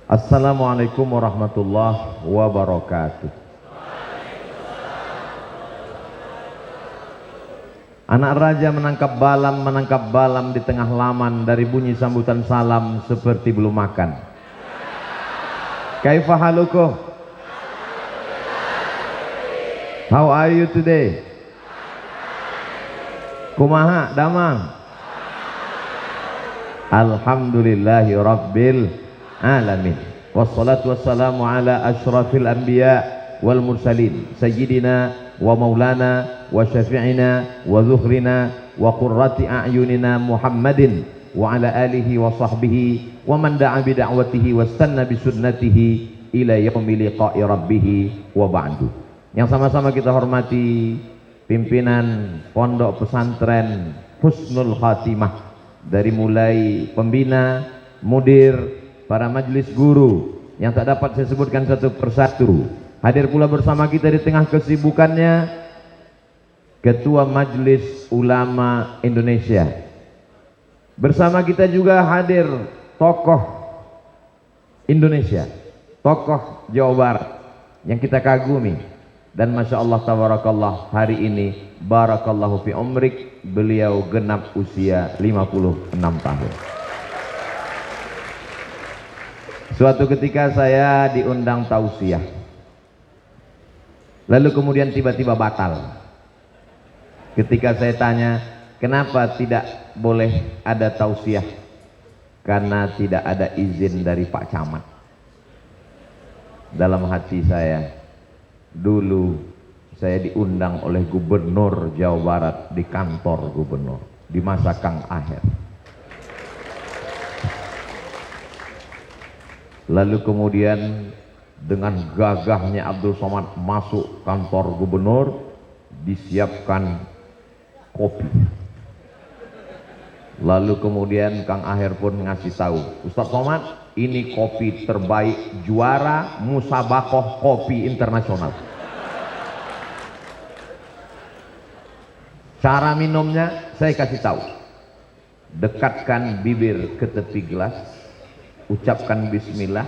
Assalamualaikum warahmatullahi wabarakatuh. Anak raja menangkap balam di tengah laman, dari bunyi sambutan salam seperti belum makan. Kaifa halukum? How are you today? Kumaha damang? Alhamdulillahi rabbil alamin. Wassalatu wassalamu ala asyrafil anbiya wal mursalin sayyidina wa maulana wa syafi'ina wa zuhrina wa qurrati a'yunina Muhammadin wa ala alihi wa sahbihi wa man da'a bi da'watihi wastanna bi sunnatihi ila yaumi liqa'i rabbih wa ba'du. Yang sama-sama kita hormati pimpinan Pondok Pesantren Husnul Khatimah, dari mulai pembina, mudir, para majelis guru yang tak dapat saya sebutkan satu persatu. Hadir pula bersama kita di tengah kesibukannya Ketua Majelis Ulama Indonesia. Bersama kita juga hadir tokoh Indonesia, tokoh Jawa Barat yang kita kagumi. Dan Masya Allah tabarakallah, hari ini barakallahu fi umrik, beliau genap usia 56 tahun. Suatu ketika saya diundang tausiah, lalu kemudian tiba-tiba batal. Ketika saya tanya, kenapa tidak boleh ada tausiah? Karena tidak ada izin dari Pak Camat. Dalam hati saya, dulu saya diundang oleh Gubernur Jawa Barat di kantor gubernur di masa Kang Aher. Lalu kemudian dengan gagahnya Abdul Somad masuk kantor gubernur, disiapkan kopi. Lalu kemudian Kang Aher pun ngasih tahu, Ustaz Somad, ini kopi terbaik, juara musabakoh kopi internasional. Cara minumnya saya kasih tahu. Dekatkan bibir ke tepi gelas, ucapkan bismillah,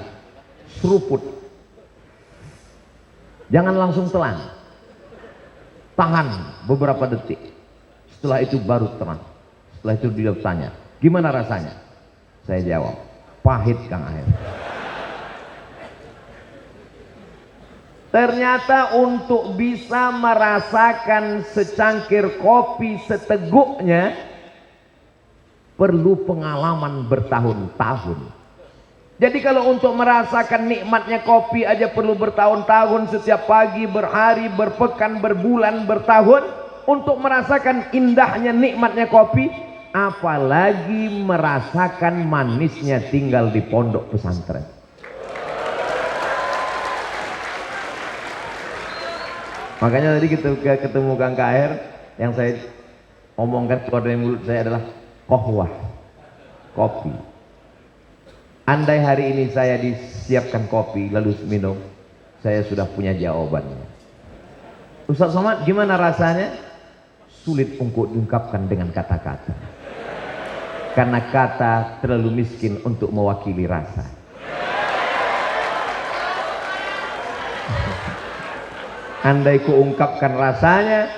seruput. Jangan langsung telan. Tahan beberapa detik. Setelah itu baru terang. Setelah itu dia tanya, gimana rasanya? Saya jawab, pahit Kang Aher. Ternyata untuk bisa merasakan secangkir kopi seteguknya perlu pengalaman bertahun-tahun. Jadi kalau untuk merasakan nikmatnya kopi aja perlu bertahun-tahun, setiap pagi, berhari, berpekan, berbulan, bertahun untuk merasakan indahnya nikmatnya kopi, apalagi merasakan manisnya tinggal di pondok pesantren. Makanya tadi kita ketemu Kang KR, yang saya omongkan keluar dari mulut saya adalah kohwah, kopi. Andai hari ini saya disiapkan kopi lalu minum, saya sudah punya jawabannya. Ustaz Somad, gimana rasanya? Sulit untuk diungkapkan dengan kata-kata, karena kata terlalu miskin untuk mewakili rasa. Andai kuungkapkan rasanya,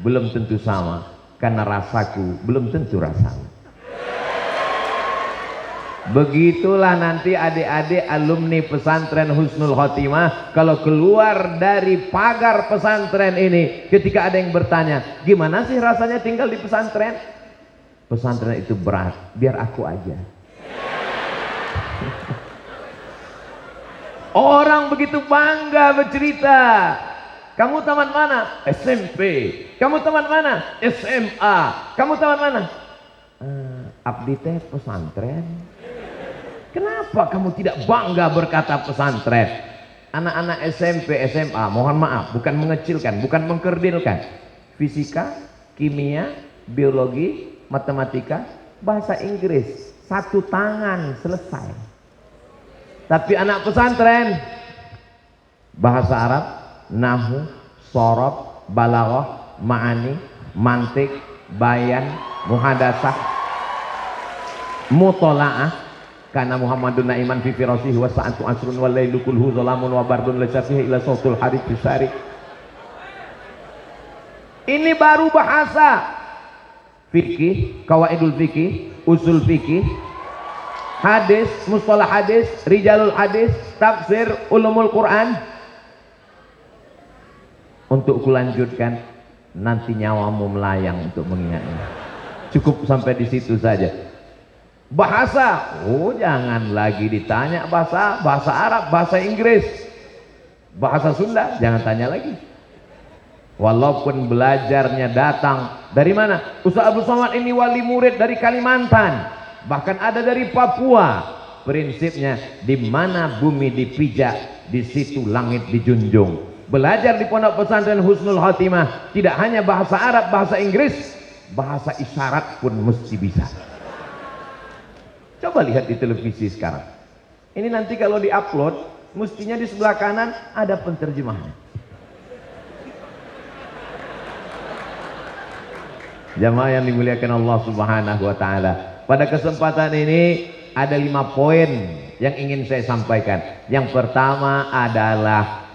belum tentu sama, karena rasaku belum tentu rasamu. Begitulah nanti adik-adik alumni pesantren Husnul Khotimah, kalau keluar dari pagar pesantren ini, ketika ada yang bertanya, gimana sih rasanya tinggal di pesantren? Pesantren itu berat, biar aku aja. Orang begitu bangga bercerita, kamu tamat mana? SMP. Kamu tamat mana? SMA. Kamu tamat mana? Abdi teh pesantren. Kenapa kamu tidak bangga berkata pesantren? Anak-anak SMP, SMA, mohon maaf, bukan mengecilkan, bukan mengkerdilkan. Fisika, kimia, biologi, matematika, bahasa Inggris, satu tangan selesai. Tapi anak pesantren, bahasa Arab, nahwu, sorof, balaghah, ma'ani, mantik, bayan, muhadasah, mutola'ah. Kana Muhammadun naiman fi firasihi wa sa'atu asrun wal lailu kulhu zalamun wa bardun laysa fihi illa sautul harith bisari. Ini baru bahasa fikih, qawaidul fikih, usul fikih, hadis, mustalah hadis, rijalul hadis, tafsir, ulumul Quran. Untuk kulanjutkan, nanti nyawamu melayang untuk mengingatnya. Cukup sampai di situ saja. Bahasa, oh jangan lagi ditanya bahasa Arab, bahasa Inggris, bahasa Sunda, jangan tanya lagi. Walaupun belajarnya datang dari mana? Ustaz Abdul Somad ini wali murid dari Kalimantan, bahkan ada dari Papua. Prinsipnya, di mana bumi dipijak, di situ langit dijunjung. Belajar di pondok pesantren Husnul Khotimah tidak hanya bahasa Arab, bahasa Inggris, bahasa isyarat pun mesti bisa. Coba lihat di televisi sekarang. Ini nanti kalau diupload, mestinya di sebelah kanan ada penterjemahnya. Jamaah yang dimuliakan Allah Subhanahu wa taala. Pada kesempatan ini ada 5 poin yang ingin saya sampaikan. Yang pertama adalah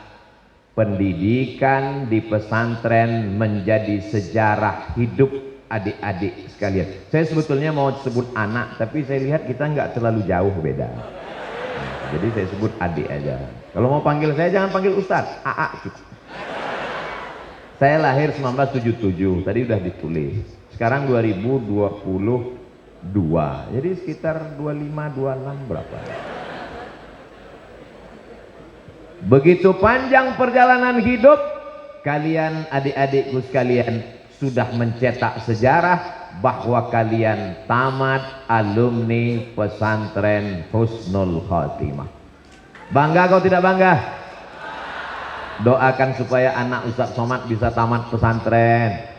pendidikan di pesantren menjadi sejarah hidup adik-adik sekalian. Saya sebetulnya mau sebut anak, tapi saya lihat kita nggak terlalu jauh beda. Jadi saya sebut adik aja. Kalau mau panggil saya jangan panggil Ustaz, AA cukup. Saya lahir 1977, tadi udah ditulis. Sekarang 2022, jadi sekitar 25-26 berapa? Begitu panjang perjalanan hidup, kalian adik-adikku sekalian sudah mencetak sejarah bahwa kalian tamat alumni pesantren Husnul Khotimah. Bangga kau tidak bangga? Doakan supaya anak Ustaz Somad bisa tamat pesantren.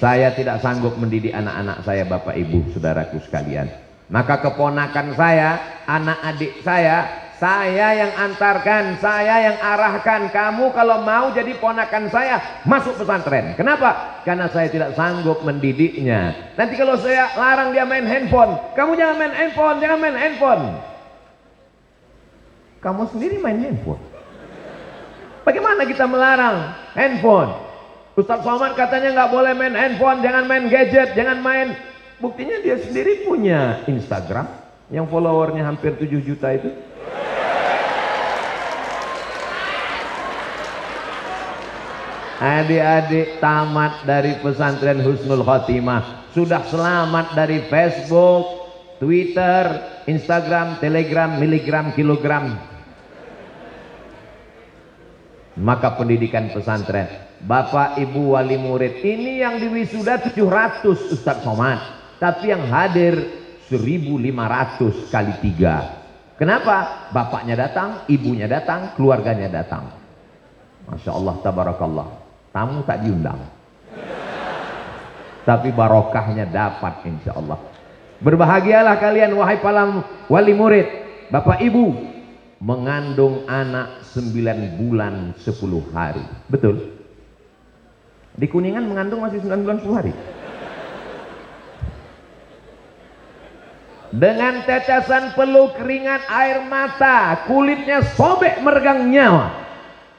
Saya tidak sanggup mendidik anak-anak saya, Bapak Ibu saudaraku sekalian. Maka keponakan saya, anak adik saya yang antarkan, saya yang arahkan. Kamu kalau mau jadi ponakan saya, masuk pesantren. Kenapa? Karena saya tidak sanggup mendidiknya. Nanti kalau saya larang dia main handphone, kamu jangan main handphone, jangan main handphone. Kamu sendiri main handphone. Bagaimana kita melarang handphone? Ustaz Somad katanya nggak boleh main handphone, jangan main gadget, jangan main. Buktinya dia sendiri punya Instagram yang followernya hampir 7 juta itu. Adik-adik tamat dari pesantren Husnul Khotimah sudah selamat dari Facebook, Twitter, Instagram, Telegram, miligram, kilogram. Maka pendidikan pesantren, Bapak Ibu wali murid, ini yang diwisuda 700 Ustaz Somad, tapi yang hadir 1.500 kali 3. Kenapa? Bapaknya datang, ibunya datang, keluarganya datang. Masya Allah, tabarakallah. Tamu tak diundang, tapi barokahnya dapat insya Allah. Berbahagialah kalian wahai para wali murid. Bapak Ibu mengandung anak 9 bulan 10 hari. Betul? Di Kuningan mengandung masih 9 bulan 10 hari. Dengan tetesan peluh, keringat, air mata, kulitnya sobek meregang nyawa.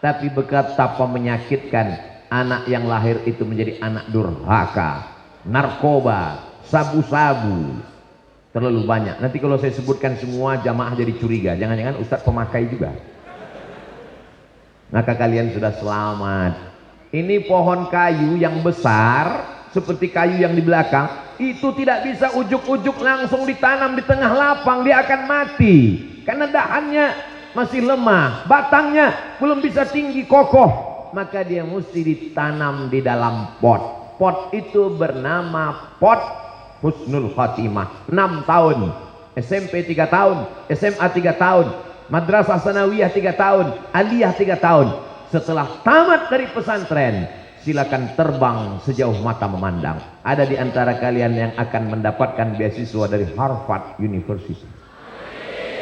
Tapi betapa menyakitkan, anak yang lahir itu menjadi anak durhaka, narkoba, sabu-sabu. Terlalu banyak. Nanti kalau saya sebutkan semua jamaah jadi curiga. Jangan-jangan Ustadz pemakai juga. Maka kalian sudah selamat. Ini pohon kayu yang besar seperti kayu yang di belakang, itu tidak bisa ujuk-ujuk langsung ditanam di tengah lapang, dia akan mati. Karena dahannya masih lemah, batangnya belum bisa tinggi kokoh. Maka dia mesti ditanam di dalam pot. Pot itu bernama pot Husnul Khotimah. 6 tahun, SMP 3 tahun, SMA 3 tahun, Madrasah Sanawiyah 3 tahun, Aliyah 3 tahun. Setelah tamat dari pesantren, silakan terbang sejauh mata memandang. Ada di antara kalian yang akan mendapatkan beasiswa dari Harvard University.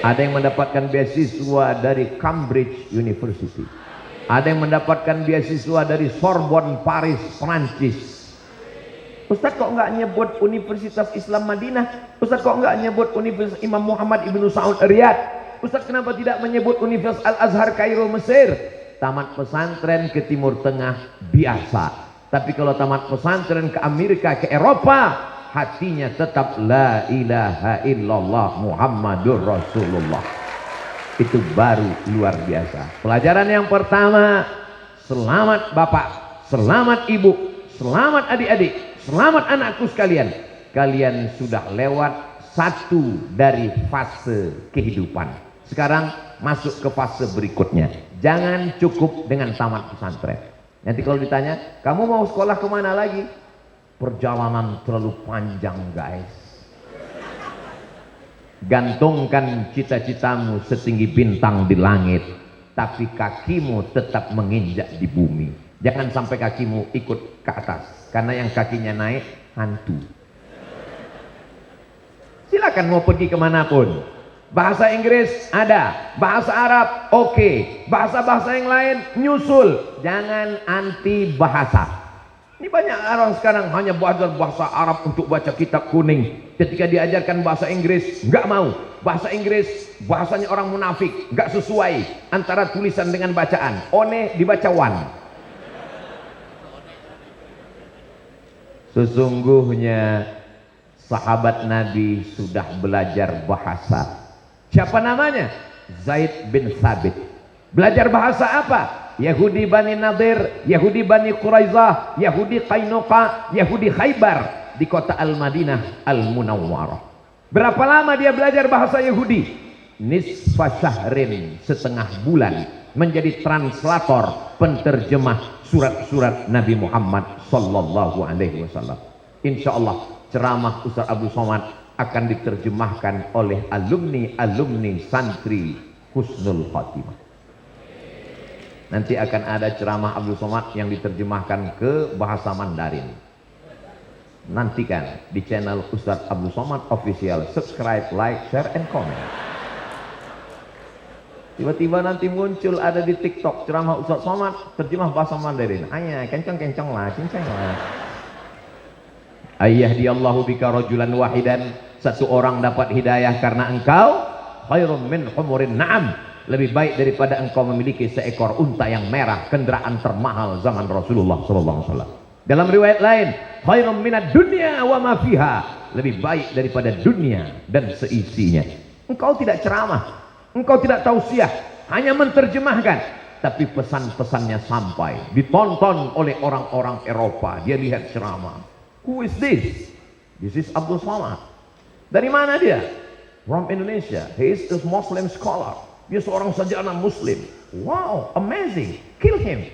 Ada yang mendapatkan beasiswa dari Cambridge University. Ada yang mendapatkan beasiswa dari Sorbonne Paris, Prancis. Ustaz kok nggak nyebut Universitas Islam Madinah? Ustaz kok nggak nyebut Universitas Imam Muhammad Ibnu Saud Riyadh? Ustaz kenapa tidak menyebut Universitas Al-Azhar Kairo Mesir? Tamat pesantren ke Timur Tengah biasa, tapi kalau tamat pesantren ke Amerika, ke Eropa, hatinya tetap la ilaha illallah Muhammadur Rasulullah. Itu baru luar biasa. Pelajaran yang pertama, selamat Bapak, selamat Ibu, selamat adik-adik, selamat anakku sekalian. Kalian sudah lewat satu dari fase kehidupan. Sekarang masuk ke fase berikutnya. Jangan cukup dengan tamat pesantren. Nanti kalau ditanya, kamu mau sekolah kemana lagi? Perjalanan terlalu panjang guys. Gantungkan cita-citamu setinggi bintang di langit, tapi kakimu tetap menginjak di bumi. Jangan sampai kakimu ikut ke atas, karena yang kakinya naik hantu. Silakan mau pergi kemanapun. Bahasa Inggris ada, bahasa Arab oke, bahasa-bahasa yang lain nyusul. Jangan anti bahasa. Ini banyak orang sekarang hanya belajar bahasa Arab untuk baca kitab kuning. Ketika diajarkan bahasa Inggris nggak mau. Bahasa Inggris bahasanya orang munafik, nggak sesuai antara tulisan dengan bacaan. One dibaca wan. Sesungguhnya sahabat Nabi sudah belajar bahasa. Siapa namanya? Zaid bin Thabit. Belajar bahasa apa? Yahudi Bani Nadir, Yahudi Bani Quraizah, Yahudi Qainuqa, Yahudi Khaybar di kota Al-Madinah Al-Munawwarah. Berapa lama dia belajar bahasa Yahudi? Nisfa syahrin, setengah bulan, menjadi translator, penterjemah surat-surat Nabi Muhammad sallallahu alaihi wasallam. Insyaallah ceramah Ustaz Abdul Somad akan diterjemahkan oleh alumni santri Husnul Khotimah. Nanti akan ada ceramah Abdul Somad yang diterjemahkan ke bahasa Mandarin. Nantikan di channel Ustaz Abdul Somad Official. Subscribe, like, share, and comment. Tiba-tiba nanti muncul ada di TikTok ceramah Ustaz Somad terjemah bahasa Mandarin. Ayah, kencang-kencang lah, cincang lah. Ayyahdiallahu bika rajulan wahidan, satu orang dapat hidayah karena engkau, khairum min humurin na'am, lebih baik daripada engkau memiliki seekor unta yang merah, kendaraan termahal zaman Rasulullah SAW. Dalam riwayat lain, khairum minad dunya wa ma fiha, lebih baik daripada dunia dan seisinya. Engkau tidak ceramah, engkau tidak tausiah, hanya menterjemahkan, tapi pesan-pesannya sampai, ditonton oleh orang-orang Eropa. Dia lihat ceramah. Who is this? This is Abdul Somad. Dari mana dia? From Indonesia. He is a Muslim scholar. Dia seorang sarjana Muslim. Wow, amazing. Kill him.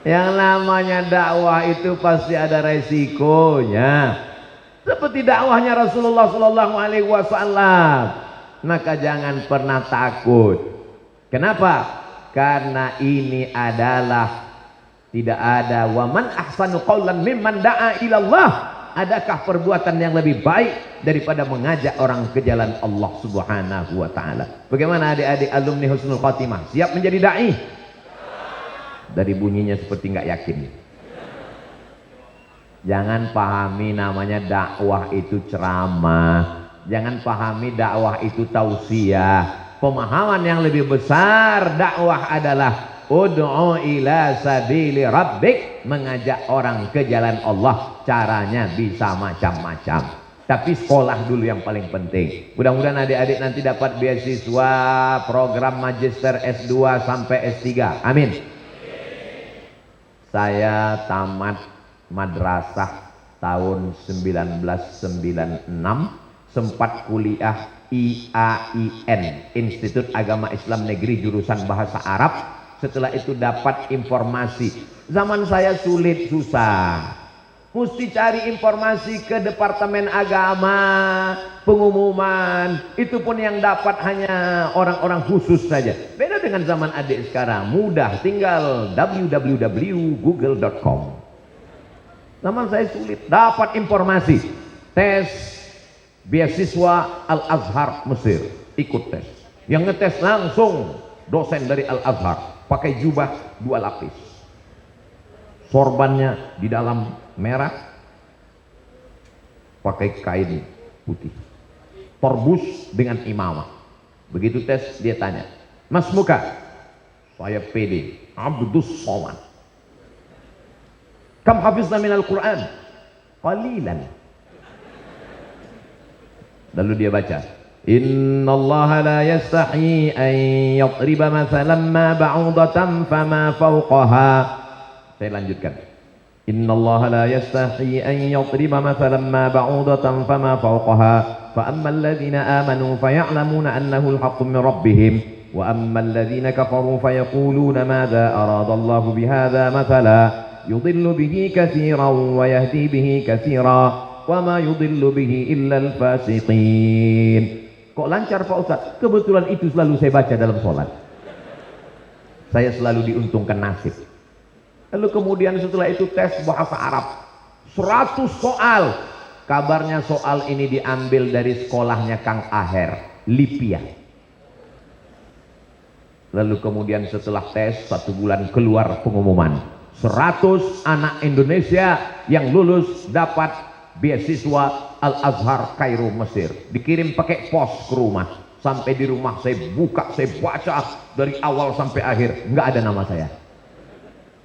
Yang namanya dakwah itu pasti ada resikonya. Seperti dakwahnya Rasulullah Sallallahu Alaihi Wasallam. Maka jangan pernah takut. Kenapa? Karena ini adalah tidak ada waman ahsanu qaulan mimman da'a ilallah. Adakah perbuatan yang lebih baik daripada mengajak orang ke jalan Allah Subhanahu wa taala? Bagaimana adik-adik alumni Husnul Khotimah? Siap menjadi dai? Dari bunyinya seperti nggak yakin. Jangan pahami namanya dakwah itu ceramah. Jangan pahami dakwah itu tausiah. Pemahaman yang lebih besar dakwah adalah ud'u ila sabili rabbik, mengajak orang ke jalan Allah. Caranya bisa macam-macam, tapi sekolah dulu yang paling penting. Mudah-mudahan adik-adik nanti dapat beasiswa program magister S2 sampai S3. Amin. Saya tamat madrasah tahun 1996, sempat kuliah IAIN, Institut Agama Islam Negeri jurusan Bahasa Arab. Setelah itu dapat informasi. Zaman saya sulit, susah. Mesti cari informasi ke Departemen Agama, pengumuman. Itu pun yang dapat hanya orang-orang khusus saja. Beda dengan zaman adik sekarang, mudah, tinggal www.google.com. Zaman saya sulit, dapat informasi. Tes beasiswa Al-Azhar Mesir, ikut tes. Yang ngetes langsung dosen dari Al-Azhar. pakai jubah 2 lapis, sorbannya di dalam merah, pakai kain putih, torbus dengan imamah. Begitu tes dia tanya, "Mas muka?" "Saya pede, Abdus Somad." "Kam hafizna minal Quran?" "Qalilan." Lalu dia baca, "Innallaha la yastahi an yadriba mathalan ma ba'udatan fama fawqaha." Saya lanjutkan. "Innallaha la yastahi an yadriba mathalan ma ba'udatan fama fawqaha fa ammal ladzina amanu faya'lamuna annahu al-haqqu min rabbihim wa ammal ladzina kafaru fayaquluna madza aradallahu bihadza mathala yudillu bihi katsiran wa yahdi bihi katsiran wa ma yudillu bihi illa al-fasiqin." Kok lancar Pak Ustaz? Kebetulan itu selalu saya baca dalam sholat. Saya selalu diuntungkan nasib. Lalu kemudian setelah itu tes bahasa Arab 100 soal. Kabarnya soal ini diambil dari sekolahnya Kang Aher, Lipia. Lalu kemudian setelah tes 1 bulan keluar pengumuman, 100 anak Indonesia yang lulus dapat beasiswa Al-Azhar Kairo Mesir. Dikirim pakai pos ke rumah. Sampai di rumah saya buka, saya baca dari awal sampai akhir, nggak ada nama saya.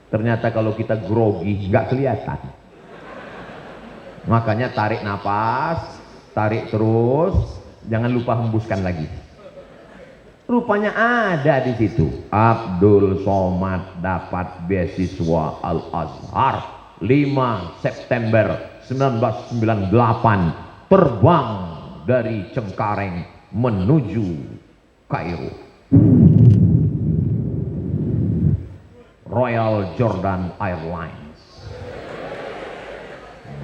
Ternyata kalau kita grogi nggak kelihatan. Makanya tarik nafas, tarik terus, jangan lupa hembuskan lagi. Rupanya ada di situ. Abdul Somad dapat beasiswa Al-Azhar 5 September 1998, terbang dari Cengkareng menuju Kairo. Royal Jordan Airlines.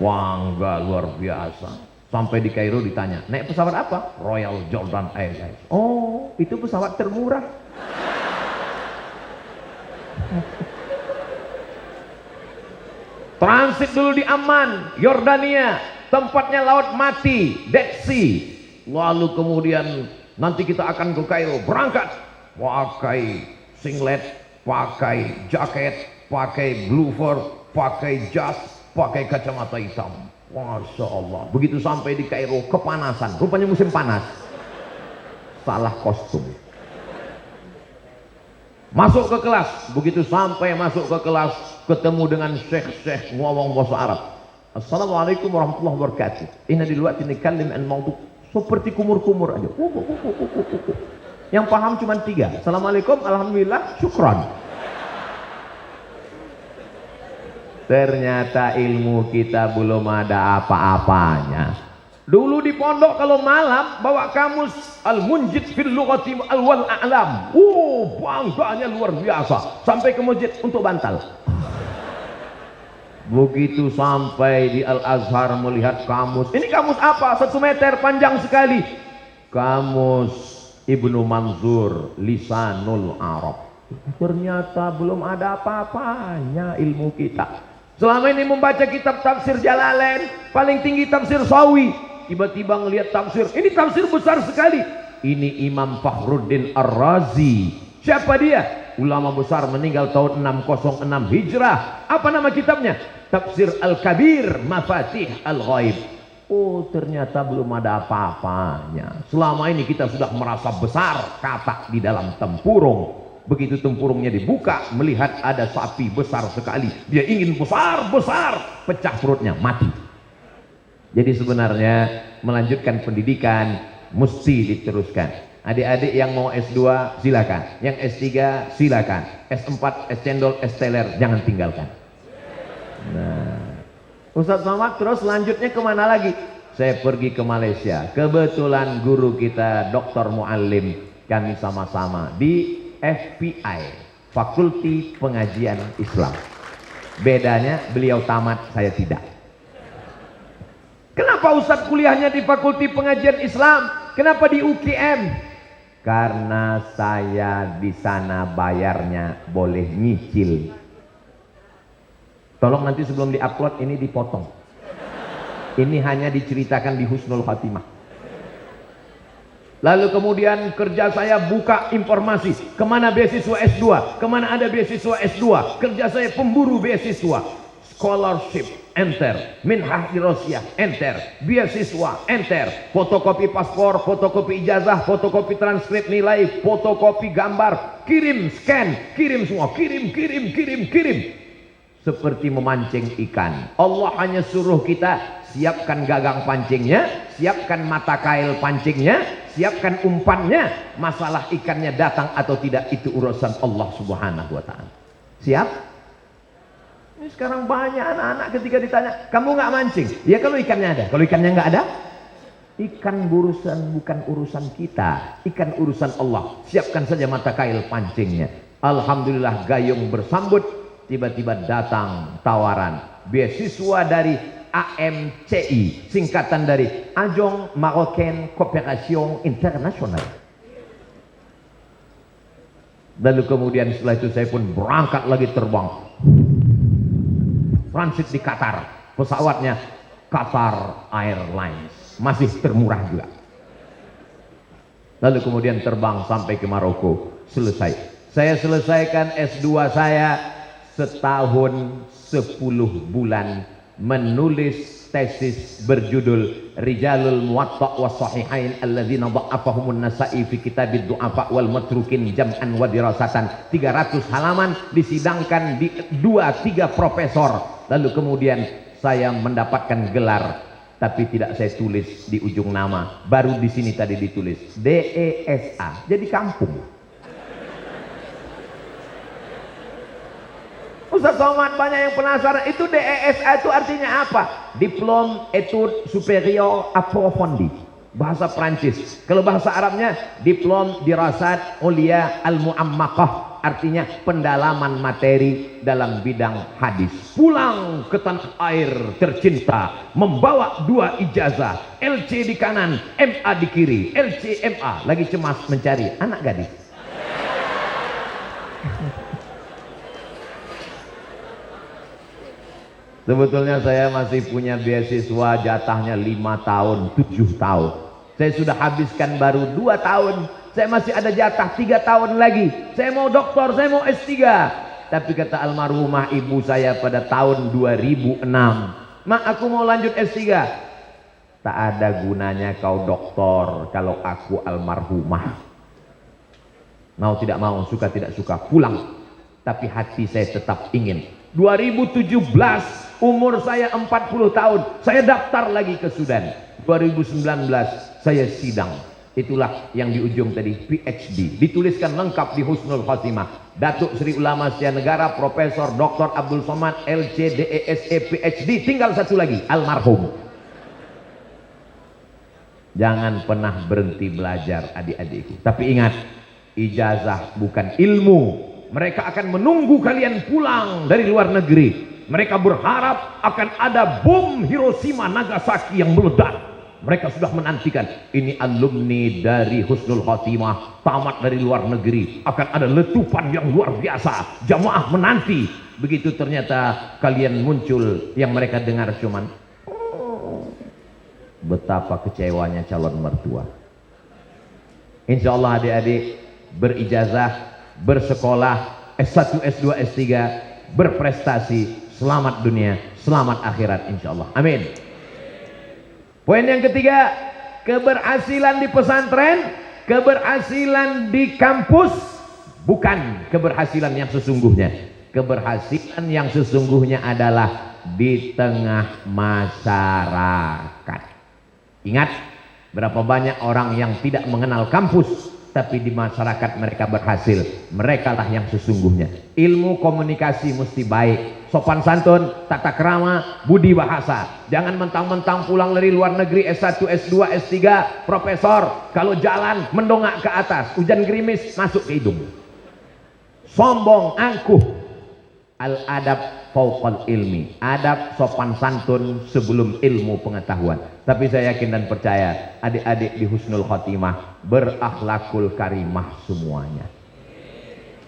Bangga luar biasa. Sampai di Kairo ditanya, "Naik pesawat apa?" "Royal Jordan Airlines." "Oh, itu pesawat termurah." Transit dulu di Amman, Yordania, tempatnya laut mati, Dead Sea. Lalu kemudian nanti kita akan ke Kairo, berangkat pakai singlet, pakai jaket, pakai blooper, pakai jas, pakai kacamata hitam. Masya Allah. Begitu sampai di Kairo, kepanasan, rupanya musim panas, salah kostum. Masuk ke kelas, begitu sampai masuk ke kelas, ketemu dengan syekh-syekh ngomong bahasa Arab. "Assalamualaikum warahmatullahi wabarakatuh. Inna duluati nikallim an mawdu." Seperti kumur-kumur aja. Yang paham cuma 3. Assalamualaikum, alhamdulillah, syukran. Ternyata ilmu kita belum ada apa-apanya. Dulu di pondok kalau malam bawa kamus Al-Munjid fil Lughati Al-Wal A'lam. Bangganya luar biasa. Sampai ke masjid untuk bantal. Begitu sampai di Al-Azhar melihat kamus. Ini kamus apa? 1 meter panjang sekali. Kamus Ibnu Manzur Lisanul Arab. Ternyata belum ada apa-apanya ilmu kita. Selama ini membaca kitab tafsir Jalalain, paling tinggi tafsir Sawi. Tiba-tiba ngelihat tafsir, ini tafsir besar sekali. Ini Imam Fakhruddin Ar-Razi. Siapa dia? Ulama besar, meninggal tahun 606 Hijrah. Apa nama kitabnya? Tafsir Al-Kabir Mafatih Al-Ghaib. Oh, ternyata belum ada apa-apanya. Selama ini kita sudah merasa besar katak di dalam tempurung. Begitu tempurungnya dibuka, melihat ada sapi besar sekali. Dia ingin besar-besar, pecah perutnya, mati. Jadi sebenarnya melanjutkan pendidikan mesti diteruskan. Adik-adik yang mau S2 silakan, yang S3 silakan, S4, S cendol, S teler jangan tinggalkan. Nah, Ustadz Somad terus selanjutnya kemana lagi? Saya pergi ke Malaysia. Kebetulan guru kita Dr. Muallim, kami sama-sama di FPI, Fakulti Pengajian Islam. Bedanya beliau tamat, saya tidak. Kenapa Ustadz kuliahnya di Fakulti Pengajian Islam? Kenapa di UGM? Karena saya di sana bayarnya boleh nyicil. Tolong nanti sebelum diupload ini dipotong. Ini hanya diceritakan di Husnul Khatimah. Lalu kemudian kerja saya buka informasi, kemana beasiswa S2, kemana ada beasiswa S2. Kerja saya pemburu beasiswa, scholarship, enter, minhah di Rusia, enter, beasiswa, enter, fotokopi paspor, fotokopi ijazah, fotokopi transkrip nilai, fotokopi gambar, kirim, scan, kirim semua, kirim, seperti memancing ikan. Allah hanya suruh kita siapkan gagang pancingnya, siapkan mata kail pancingnya, siapkan umpannya. Masalah ikannya datang atau tidak itu urusan Allah Subhanahu wa taala. Siap? Ini sekarang banyak anak-anak ketika ditanya, "Kamu nggak mancing?" Ya kalau ikannya ada. Kalau ikannya nggak ada, ikan bukan urusan kita, ikan urusan Allah. Siapkan saja mata kail pancingnya. Alhamdulillah gayung bersambut, tiba-tiba datang tawaran beasiswa dari AMCI, singkatan dari Agence Marocaine Coopération Internationale. Lalu kemudian setelah itu saya pun berangkat lagi terbang, transit di Qatar, pesawatnya Qatar Airlines, masih termurah juga. Lalu kemudian terbang sampai ke Maroko, selesai. Saya selesaikan S2 saya setahun 10 bulan menulis tesis berjudul Rijalul Muwatta' was Sahihain alladzina dha'afahumun Nasa'i fi kitabid du'afa wal matrukin jam'an wa dirasatan. 300 halaman disidangkan di 2-3 profesor. Lalu kemudian saya mendapatkan gelar, tapi tidak saya tulis di ujung nama. Baru di sini tadi ditulis DESA. Jadi kampung. Ustaz Somad banyak yang penasaran, itu DESA itu artinya apa? Diplôme Études Supérieures Approfondies, bahasa Prancis. Kalau bahasa Arabnya Diplôme Dirasat Ulia Al-Mu'ammakah, artinya pendalaman materi dalam bidang hadis. Pulang ke tanah air tercinta membawa 2 ijazah, LC di kanan, MA di kiri. LC MA, lagi cemas mencari anak gadis. Sebetulnya saya masih punya beasiswa jatahnya 5 tahun, 7 tahun. Saya sudah habiskan baru 2 tahun. Saya masih ada jatah 3 tahun lagi. Saya mau doktor, saya mau S3. Tapi kata almarhumah ibu saya pada tahun 2006, "Mak, aku mau lanjut S3. Tak ada gunanya kau doktor kalau aku almarhumah. Mau tidak mau, suka tidak suka, pulang." Tapi hati saya tetap ingin. 2017 umur saya 40 tahun, saya daftar lagi ke Sudan. 2019 saya sidang. Itulah yang di ujung tadi, PhD. Dituliskan lengkap di Husnul Khotimah. Datuk Sri Ulama Asia Negara Profesor Dr. Abdul Somad LC DESE PhD. Tinggal satu lagi, almarhum. Jangan pernah berhenti belajar adik-adikku. Tapi ingat, ijazah bukan ilmu. Mereka akan menunggu kalian pulang dari luar negeri. Mereka berharap akan ada bom Hiroshima Nagasaki yang meledak. Mereka sudah menantikan, ini alumni dari Husnul Khotimah tamat dari luar negeri, akan ada letupan yang luar biasa. Jamaah menanti. Begitu ternyata kalian muncul, yang mereka dengar cuman betapa kecewanya calon mertua. Insya Allah adik-adik berijazah, bersekolah S1, S2, S3, berprestasi, selamat dunia, selamat akhirat insyaallah. Amin. Poin yang ketiga, keberhasilan di pesantren, keberhasilan di kampus bukan keberhasilan yang sesungguhnya. Keberhasilan yang sesungguhnya adalah di tengah masyarakat. Ingat, berapa banyak orang yang tidak mengenal kampus, tapi di masyarakat mereka berhasil. Mereka lah yang sesungguhnya. Ilmu komunikasi mesti baik, sopan santun, tata krama, budi bahasa. Jangan mentang-mentang pulang dari luar negeri S1, S2, S3, profesor, kalau jalan mendongak ke atas, hujan gerimis masuk ke hidung. Sombong, angkuh. Al-adab fauqal ilmi, adab sopan santun sebelum ilmu pengetahuan. Tapi saya yakin dan percaya adik-adik di Husnul Khotimah berakhlakul karimah semuanya.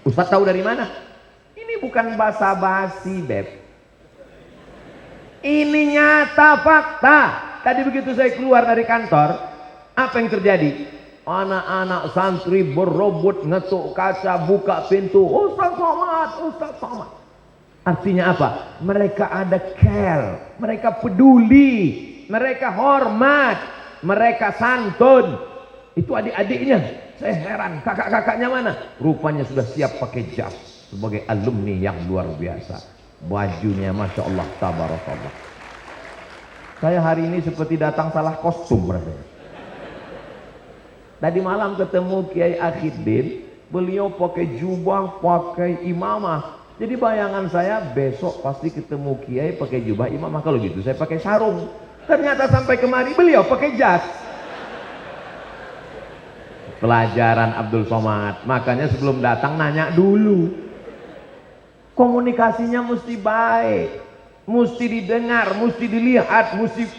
Ustaz tahu dari mana? Ini bukan basa-basi, Beb. Ini nyata fakta. Tadi begitu saya keluar dari kantor, apa yang terjadi? Anak-anak santri berobot ngetuk kaca, buka pintu. Ustaz Somad, Ustaz Somad. Artinya apa? Mereka ada care, mereka peduli, mereka hormat, mereka santun. Itu adik-adiknya. Saya heran, kakak-kakaknya mana? Rupanya sudah siap pakai jas sebagai alumni yang luar biasa. Bajunya Masya Allah, tabarakallah. Saya hari ini seperti datang salah kostum rasanya. Tadi malam ketemu Kiai Akhiddin, beliau pakai jubah, pakai imamah. Jadi bayangan saya besok pasti ketemu Kiai pakai jubah imamah. Kalau gitu saya pakai sarung. Ternyata sampai kemari beliau pakai jas. Pelajaran Abdul Somad. Makanya sebelum datang nanya dulu. Komunikasinya mesti baik, mesti didengar, mesti dilihat, mesti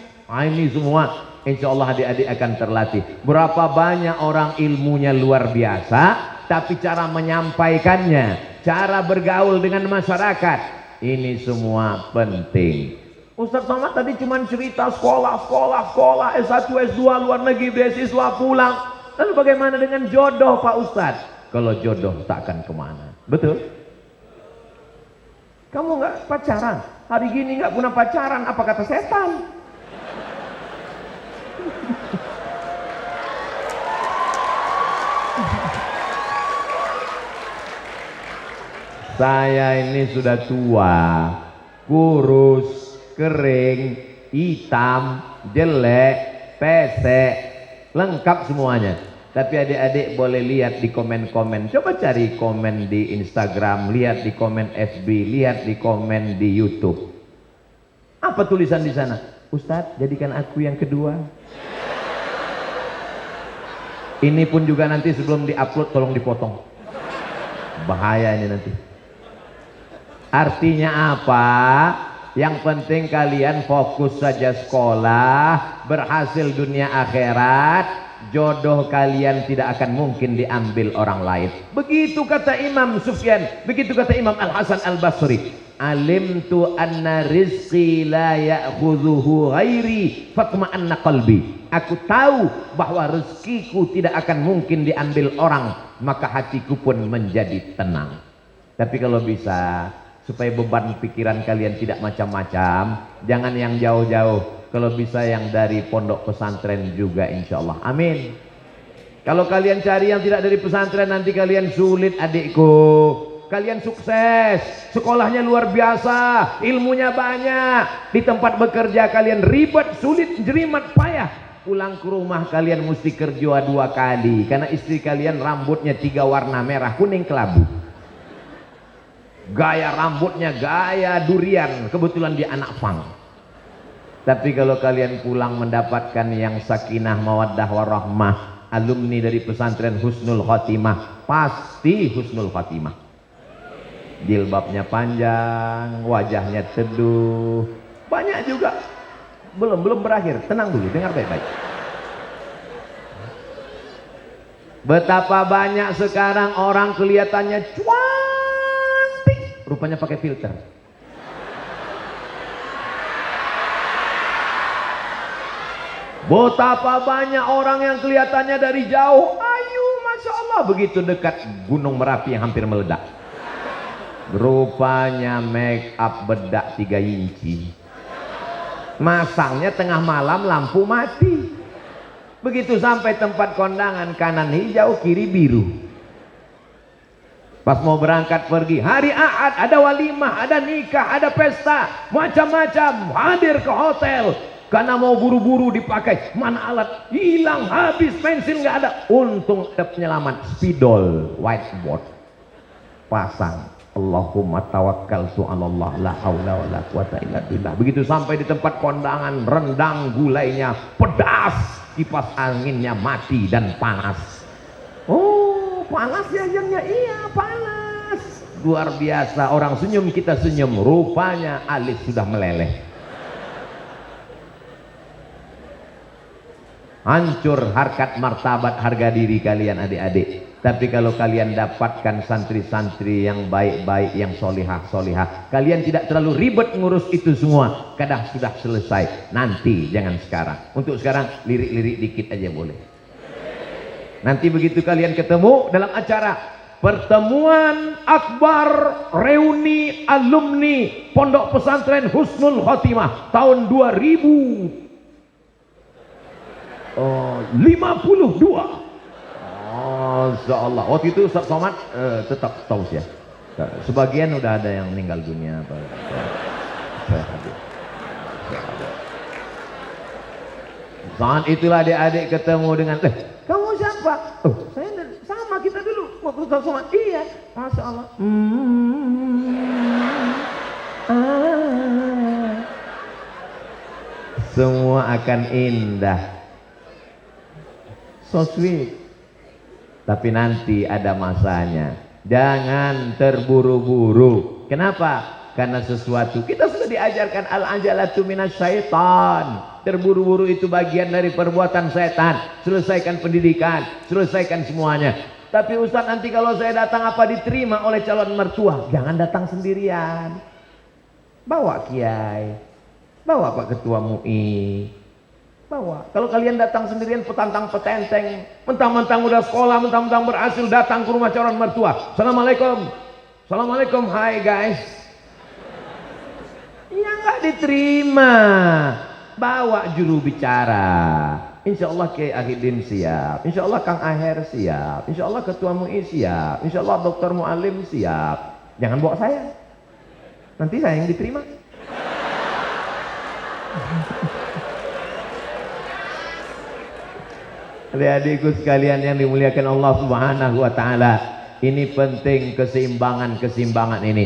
ini semua. Insya Allah adik-adik akan terlatih. Berapa banyak orang ilmunya luar biasa, tapi cara menyampaikannya, cara bergaul dengan masyarakat, ini semua penting. Ustaz Somad tadi cuma cerita sekolah, S1, S2, luar negeri, beasiswa, pulang. Lalu bagaimana dengan jodoh Pak Ustadz? Kalau jodoh tak akan kemana. Betul? Kamu nggak pacaran? Hari gini nggak pernah pacaran, apa kata setan? Saya ini sudah tua, kurus, kering, hitam, jelek, pesek, lengkap semuanya. Tapi adik-adik boleh lihat di komen-komen. Coba cari komen di Instagram, lihat di komen FB, lihat di komen di YouTube. Apa tulisan di sana? Ustadz, jadikan aku yang kedua. Ini pun juga nanti sebelum diupload tolong dipotong. Bahaya ini nanti. Artinya apa? Yang penting kalian fokus saja sekolah, berhasil dunia akhirat, jodoh kalian tidak akan mungkin diambil orang lain. Begitu kata Imam Sufyan, begitu kata Imam Al-Hasan Al-Basri. Alimtu anna rizqi la ya'khudhuhu ghairi fatma'anna qalbi. Aku tahu bahwa rezekiku tidak akan mungkin diambil orang, maka hatiku pun menjadi tenang. Tapi kalau bisa, supaya beban pikiran kalian tidak macam-macam, jangan yang jauh-jauh. Kalau bisa yang dari pondok pesantren juga insya Allah. Amin. Kalau kalian cari yang tidak dari pesantren, nanti kalian sulit adikku. Kalian sukses, sekolahnya luar biasa, ilmunya banyak. Di tempat bekerja kalian ribet, sulit, jerimat, payah. Pulang ke rumah kalian mesti kerja 2 kali. Karena istri kalian rambutnya 3 warna, merah, kuning, kelabu. Gaya rambutnya gaya durian, kebetulan dia anak pang. Tapi kalau kalian pulang mendapatkan yang sakinah mawaddah warahmah, alumni dari pesantren Husnul Khotimah, pasti Husnul Khotimah. Jilbabnya panjang, wajahnya teduh, banyak juga. Belum berakhir, tenang dulu, dengar baik-baik. Betapa banyak sekarang orang kelihatannya cantik, rupanya pakai filter. Betapa banyak orang yang kelihatannya dari jauh ayu, Masya Allah, begitu dekat Gunung Merapi yang hampir meledak, rupanya make up bedak 3 inci. Masangnya tengah malam, lampu mati. Begitu sampai tempat kondangan, kanan hijau, kiri biru. Pas mau berangkat pergi, hari Ahad, ada walimah, ada nikah, ada pesta, macam-macam, hadir ke hotel. Karena mau buru-buru dipakai, mana alat, hilang, habis, pensil nggak ada. Untung ada penyelamat, spidol, whiteboard, pasang. Allahumma tawakkaltu 'alallah la haula wala quwata illa billah. Begitu sampai di tempat kondangan, rendang gulainya pedas, kipas anginnya mati dan panas. Oh, panas ya ayamnya? Iya, panas. Luar biasa, orang senyum kita senyum, rupanya alis sudah meleleh. Hancur harkat martabat harga diri kalian adik-adik. Tapi kalau kalian dapatkan santri-santri yang baik-baik, yang solihah-solihah, kalian tidak terlalu ribet ngurus itu semua. Kadang sudah selesai, nanti jangan sekarang. Untuk sekarang lirik-lirik dikit aja boleh. Nanti begitu kalian ketemu dalam acara pertemuan akbar reuni alumni Pondok Pesantren Husnul Khotimah tahun 2052. Masya Allah. Waktu itu Ustaz Somad tetap tausiah. Sebagian udah ada yang meninggal dunia. Saat itulah adik-adik ketemu dengan, kamu siapa? Oh, saya sama kita dulu. Waktu Ustaz Somad. Iya. Masya Allah. Semua akan indah. So sweet. Tapi nanti ada masanya. Jangan terburu-buru. Kenapa? Karena sesuatu kita sudah diajarkan al-ajalatu minasyaitan. Terburu-buru itu bagian dari perbuatan setan. Selesaikan pendidikan, selesaikan semuanya. Tapi Ustaz, nanti kalau saya datang apa diterima oleh calon mertua? Jangan datang sendirian. Bawa kiai, bawa Pak Ketua MUI. Bawa. Kalau kalian datang sendirian petantang petenteng, mentang-mentang udah sekolah, mentang-mentang berhasil datang ke rumah calon mertua. Assalamualaikum. Assalamualaikum, hai guys. Ya nggak diterima. Bawa juru bicara. Insya Allah Kiai Ahidin siap. Insya Allah Kang Aher siap. Insya Allah Ketua MUI siap. Insya Allah Dokter Mualim siap. Jangan bawa saya. Nanti saya yang diterima. Adik-adikku sekalian yang dimuliakan Allah Subhanahu wa taala, ini penting keseimbangan ini.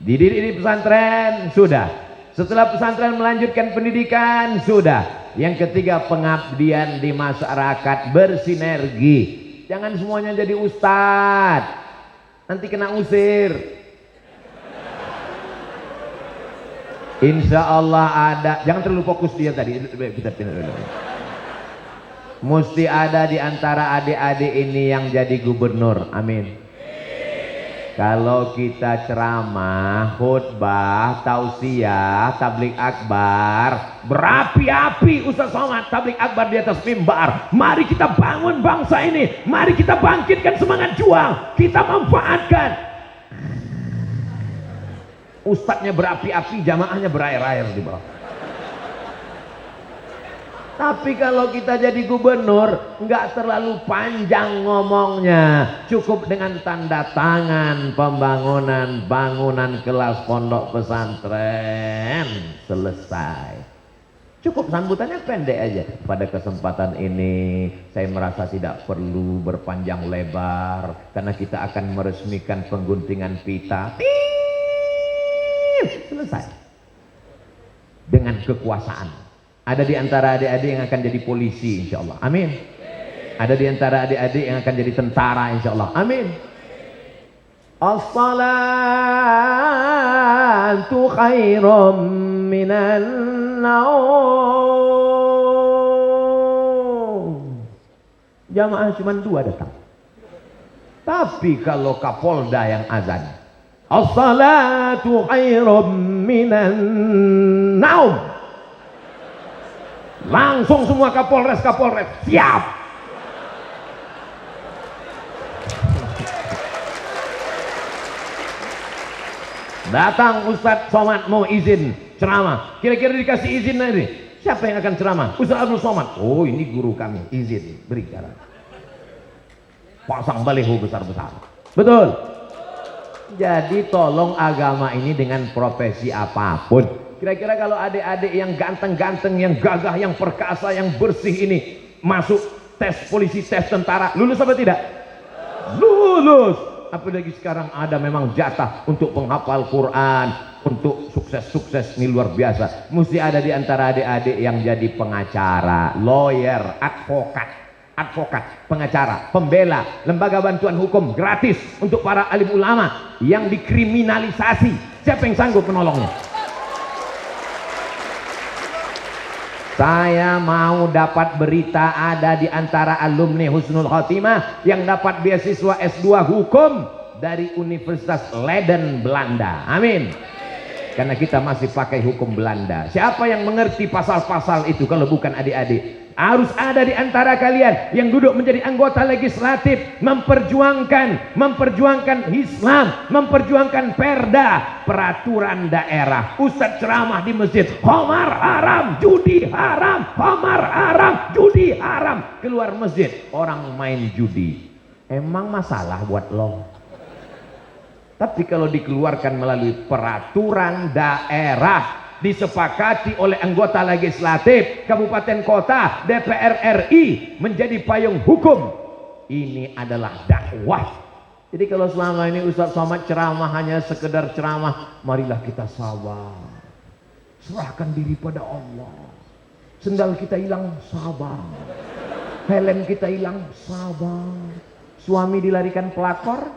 Dididik di pesantren sudah. Setelah pesantren melanjutkan pendidikan sudah. Yang ketiga pengabdian di masyarakat bersinergi. Jangan semuanya jadi ustadz. Nanti kena usir. Insya Allah ada. Jangan terlalu fokus dia tadi. Kita pindah dulu. Mesti ada di antara adik-adik ini yang jadi gubernur. Amin. Kalau kita ceramah, khutbah, tausiah, tablik akbar, berapi-api Ustaz Somad, tablik akbar di atas mimbar. Mari kita bangun bangsa ini. Mari kita bangkitkan semangat juang. Kita manfaatkan. Ustadznya berapi-api, jamaahnya berair-air di bawah. Tapi kalau kita jadi gubernur, nggak terlalu panjang ngomongnya, cukup dengan tanda tangan pembangunan bangunan kelas pondok pesantren selesai. Cukup sambutannya pendek aja. Pada kesempatan ini saya merasa tidak perlu berpanjang lebar karena kita akan meresmikan pengguntingan pita. Selesai. Dengan kekuasaan. Ada di antara adik-adik yang akan jadi polisi insya Allah. Amin. Ada di antara adik-adik yang akan jadi tentara insya Allah. Amin. As-salatu khairum minan naum. Jamaah cuma 2 datang. Tapi kalau Kapolda yang azan, as-salatu khairum minan naum. Langsung semua Kapolres siap. Datang Ustadz Somad mau izin ceramah. Kira-kira dikasih izin nanti. Siapa yang akan ceramah? Ustadz Abdul Somad. Oh, ini guru kami. Izin, beri cara. Pasang baliho besar-besar. Betul. Jadi tolong agama ini dengan profesi apapun. Kira-kira kalau adik-adik yang ganteng-ganteng, yang gagah, yang perkasa, yang bersih ini masuk tes polisi, tes tentara, lulus apa tidak? Lulus. Apalagi sekarang ada memang jatah untuk penghafal Quran, untuk sukses-sukses ini luar biasa. Mesti ada di antara adik-adik yang jadi pengacara, lawyer, advokat, pengacara, pembela, lembaga bantuan hukum gratis untuk para alim ulama yang dikriminalisasi. Siapa yang sanggup menolongnya? Saya mau dapat berita ada di antara alumni Husnul Khotimah yang dapat beasiswa S2 hukum dari Universitas Leiden Belanda. Amin. karena kita masih pakai hukum Belanda. Siapa yang mengerti pasal-pasal itu kalau bukan adik-adik? Harus ada di antara kalian yang duduk menjadi anggota legislatif, memperjuangkan Islam, memperjuangkan perda, peraturan daerah. Ustadz ceramah di masjid, khamar haram, judi haram, khamar haram, judi haram. Keluar masjid, orang main judi. Emang masalah buat lo? Tapi kalau dikeluarkan melalui peraturan daerah, disepakati oleh anggota legislatif, kabupaten kota, DPR RI, menjadi payung hukum, ini adalah dakwah. Jadi kalau selama ini Ustaz Somad ceramah hanya sekedar ceramah, marilah kita sabar, serahkan diri pada Allah. Sendal kita hilang, sabar. Helm kita hilang, sabar. Suami dilarikan pelakor,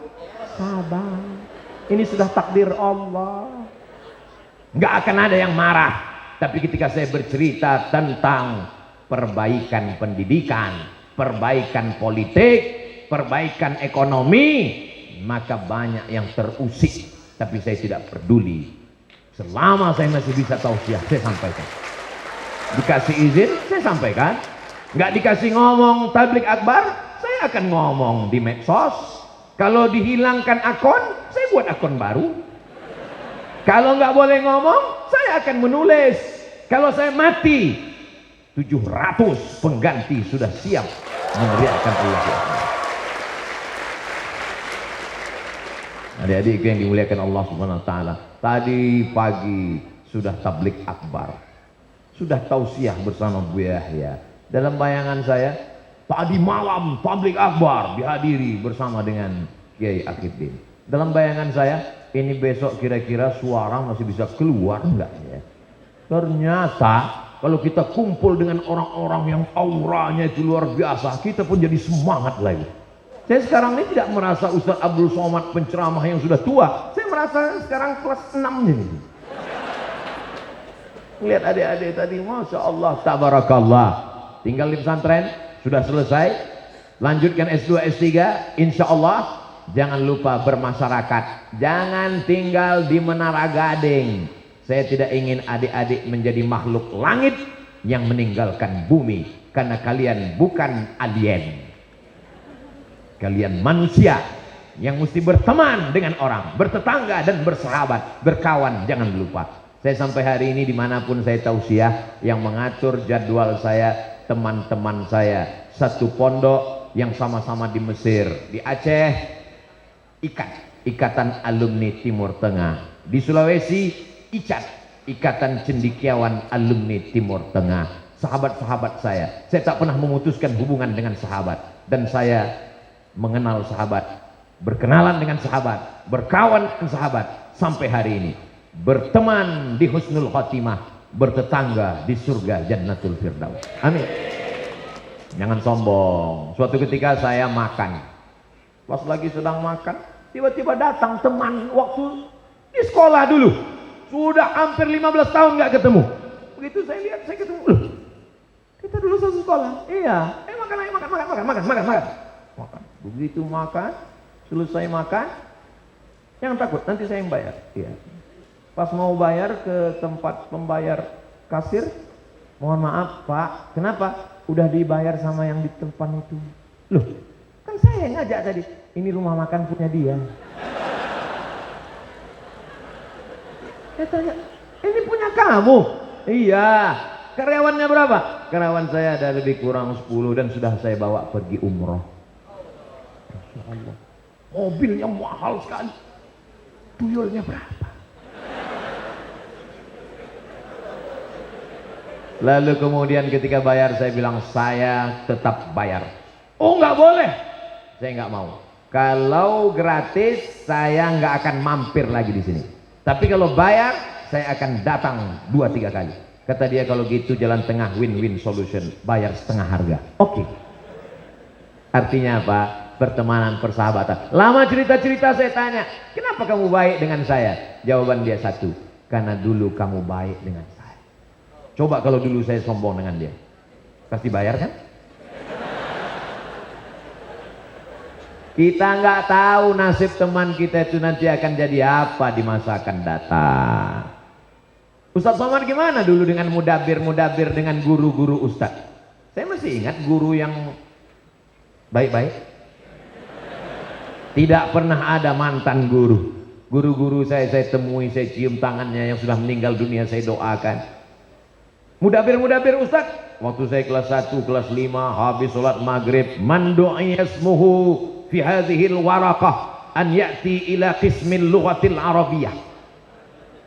sabar. Ini sudah takdir Allah. Nggak akan ada yang marah. Tapi ketika saya bercerita tentang perbaikan pendidikan, perbaikan politik, perbaikan ekonomi, maka banyak yang terusik. Tapi saya tidak peduli. Selama saya masih bisa tausiah, saya sampaikan. Dikasih izin, saya sampaikan. Nggak dikasih ngomong tablik akbar, saya akan ngomong di medsos. Kalau dihilangkan akun, saya buat akun baru. Kalau nggak boleh ngomong, saya akan menulis. Kalau saya mati, 700 pengganti sudah siap meneriakkan Allah. Adik-adik yang dimuliakan Allah Subhanahu wa taala, tadi pagi sudah tablik akbar, sudah tausiah bersama Bu Yahya. Dalam bayangan saya, tadi malam tablik akbar dihadiri bersama dengan Kiai Akidin. Dalam bayangan saya, ini besok kira-kira suara masih bisa keluar enggak ya? Ternyata kalau kita kumpul dengan orang-orang yang auranya itu luar biasa, kita pun jadi semangat lagi. Saya sekarang ini tidak merasa Ustaz Abdul Somad penceramah yang sudah tua. Saya merasa sekarang kelas 6-nya ini. Lihat adik-adik tadi, Masya Allah, tabarakallah. Tinggal di pesantren, sudah selesai. Lanjutkan S2, S3, insya Allah. Jangan lupa bermasyarakat. Jangan tinggal di Menara Gading. Saya tidak ingin adik-adik menjadi makhluk langit yang meninggalkan bumi. Karena kalian bukan alien. Kalian manusia yang mesti berteman dengan orang, bertetangga dan bersahabat, berkawan. Jangan lupa. Saya sampai hari ini dimanapun saya tausiah, yang mengatur jadwal saya teman-teman saya. Satu pondok yang sama-sama di Mesir, di Aceh, Ikatan Alumni Timur Tengah. Di Sulawesi, ICAT, Ikatan Cendekiawan Alumni Timur Tengah. Sahabat-sahabat saya tak pernah memutuskan hubungan dengan sahabat. Dan saya mengenal sahabat, berkenalan dengan sahabat, berkawan dengan sahabat, sampai hari ini. Berteman di husnul khotimah, bertetangga di surga Jannatul Firdaus. Amin. Jangan sombong. Suatu ketika saya makan, pas lagi sedang makan, tiba-tiba datang teman waktu di sekolah dulu. Sudah hampir 15 tahun nggak ketemu. Begitu saya lihat, saya ketemu. Loh, kita dulu satu sekolah. Iya. Makan, ayo makan. Begitu makan, selesai makan, jangan takut, nanti saya yang bayar. Iya. Pas mau bayar ke tempat pembayar kasir, mohon maaf Pak, kenapa? Udah dibayar sama yang di depan itu. Loh, kan saya yang ngajak tadi. Ini rumah makan punya dia. Saya tanya, ini punya kamu? Iya. Karyawannya berapa? Karyawan saya ada lebih kurang 10 dan sudah saya bawa pergi umroh. Masya Allah. Mobilnya mahal sekali. Tuyulnya berapa? Lalu kemudian ketika bayar saya bilang, saya tetap bayar. Oh nggak boleh. Saya nggak mau. Kalau gratis saya nggak akan mampir lagi di sini. Tapi kalau bayar saya akan datang 2-3 kali. Kata dia, kalau gitu jalan tengah, win-win solution, bayar setengah harga. Oke. Artinya apa? Pertemanan, persahabatan. Lama cerita-cerita saya tanya, kenapa kamu baik dengan saya? Jawaban dia satu, karena dulu kamu baik dengan saya. Coba kalau dulu saya sombong dengan dia, pasti bayar kan? Kita nggak tahu nasib teman kita itu nanti akan jadi apa di masa akan datang. Ustaz Somad gimana dulu dengan mudabir dengan guru-guru Ustaz? Saya masih ingat guru yang baik-baik. Tidak pernah ada mantan guru. Guru-guru saya temui, saya cium tangannya yang sudah meninggal dunia, saya doakan. Mudabir Ustaz, waktu saya kelas 1, kelas 5, habis sholat maghrib, man du'iya ismuhu fi hadhil waraqah an ya'ti ila qismil lughatil arabiyyah.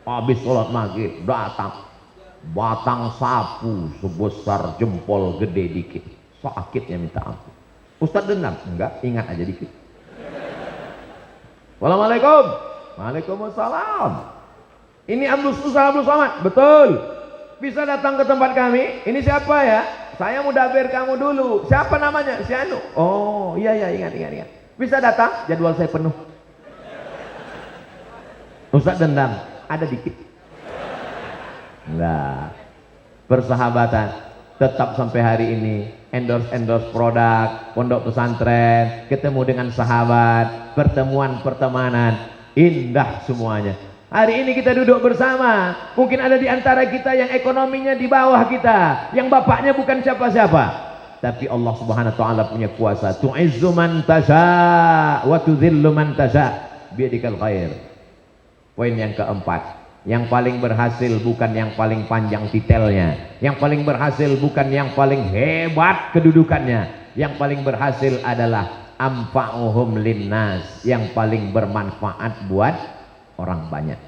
Habis sholat maghrib datang batang sapu sebesar jempol gede dikit, sakitnya minta ampun. Ustaz dendam? Enggak, ingat aja dikit. Assalamualaikum. Waalaikumsalam. Ini Abdul Somad? Betul. Bisa datang ke tempat kami? Ini siapa ya? Saya mudabir kamu dulu. Siapa namanya? Si Anu. Oh iya ingat. Bisa datang? Jadwal saya penuh. Ustaz dendam? Ada dikit. Enggak. Persahabatan tetap sampai hari ini. Endorse produk, pondok pesantren, ketemu dengan sahabat, pertemuan pertemanan, indah semuanya. Hari ini kita duduk bersama. Mungkin ada di antara kita yang ekonominya di bawah kita, yang bapaknya bukan siapa-siapa, tapi Allah Subhanahu wa taala punya kuasa. Tu'izzu man tasha wa tudhillu man tasha biyadikal khair. Poin yang keempat, yang paling berhasil bukan yang paling panjang titelnya, yang paling berhasil bukan yang paling hebat kedudukannya, yang paling berhasil adalah anfa'uhum linnas, yang paling bermanfaat buat orang banyak.